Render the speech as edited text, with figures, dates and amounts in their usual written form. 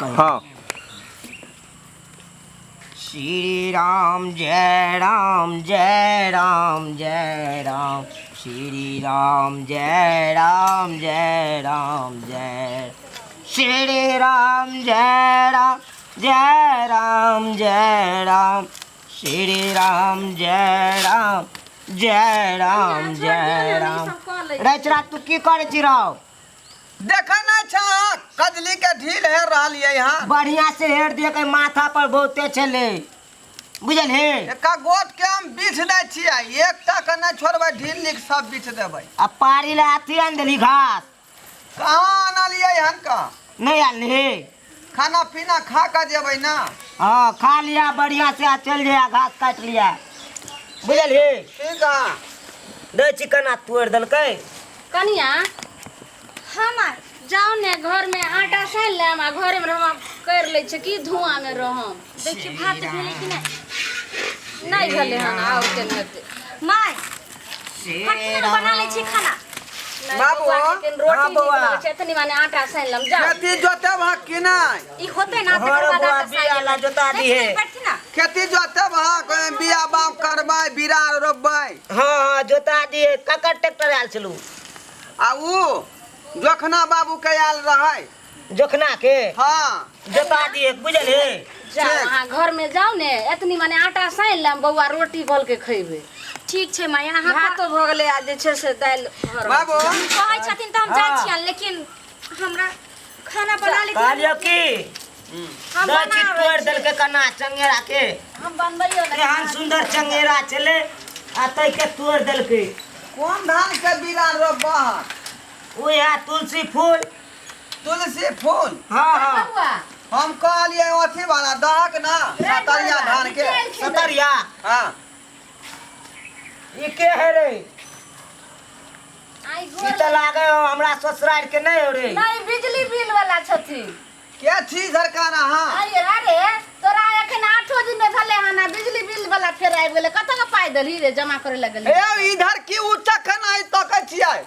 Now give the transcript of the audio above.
हाँ। श्री राम जय राम जय राम जय राम श्री राम जय राम जय राम जय श्री राम जय राम जय राम जय राम श्री राम जय राम जय राम जय राम। रचरा तू की करे छी रहो? देखा ना छा कजली के ढील है रहल है यहाँ। बढ़िया से हेर दिए के माथा पर बहुते चले बुझल है। एका गोट के हम बीछ दै छियै, एकटा के नहीं छोड़बै, ढील निक सब बीछ देबै। अब पारी ला अथी आन देली घास कहाँ आनलियै हन का? नहीं आनली। खाना पीना खा कर जेबै ना। हाँ खा लिया बढ़िया से, चल जाया घास काट लिया बुझल है। ठीक है दे चिकन तोड़ दलकै कनिया हम जाओ ने घर में आटा सान ले, हम घर में हम कर ले छ की धुआं में रहम। देखिए भात भेले कि नहीं भेले हन आउ के नते माय खाना बना ले छी खाना बाबू रोटी बना छै तनी माने आटा सान लम जा। खेती जोते भा कि नहीं? ई होते ना तकर बाद आटा सान ला जोता दी है। खेती जोते भा बिया बाम करबै, बीरा रोपबै। हाँ हाँ जोता दी है। ककर ट्रैक्टर आल चलू आ ऊ जोखना बाबू के आयल रहे जोखना के। हाँ जोता दी है बुझल है। जाओ वहां घर में जाओ ने एतनी माने आटा सान लम, बौआ रोटी गोल के खइबे। ठीक छै माय, अहाँ भातो भ गेलै आ जे छै से दाल भर बाबू कहै छथिन त हम जाइ छियन, लेकिन हमरा खाना बना ले कहलियो की हम दे ची तोड़ दल के कना चंगेरा के। हम बनबैयो ना एहन सुंदर चंगेरा चले आ तै के तोड़ दल के। कौन धान के बीरा रोपबह? ओया तुलसी फूल। तुलसी फूल। हाँ हाँ बौआ हम कहलिए अथी वाला दहक ना सतरिया धान के। सतरिया हाँ ई के है रे? आई ई गोर त लागे हो हमरा ससुराल के नहीं हो रे। नहीं बिजली बिल वाला छथिन। के छी सरकार? हाँ अरे अरे तोरा एखन 8 दिन भेले हना बिजली बिल वाला फेर आबि गेले, कत के पाई देली रे जमा करे लगल? ए इधर की उच्च खना तकै छियै।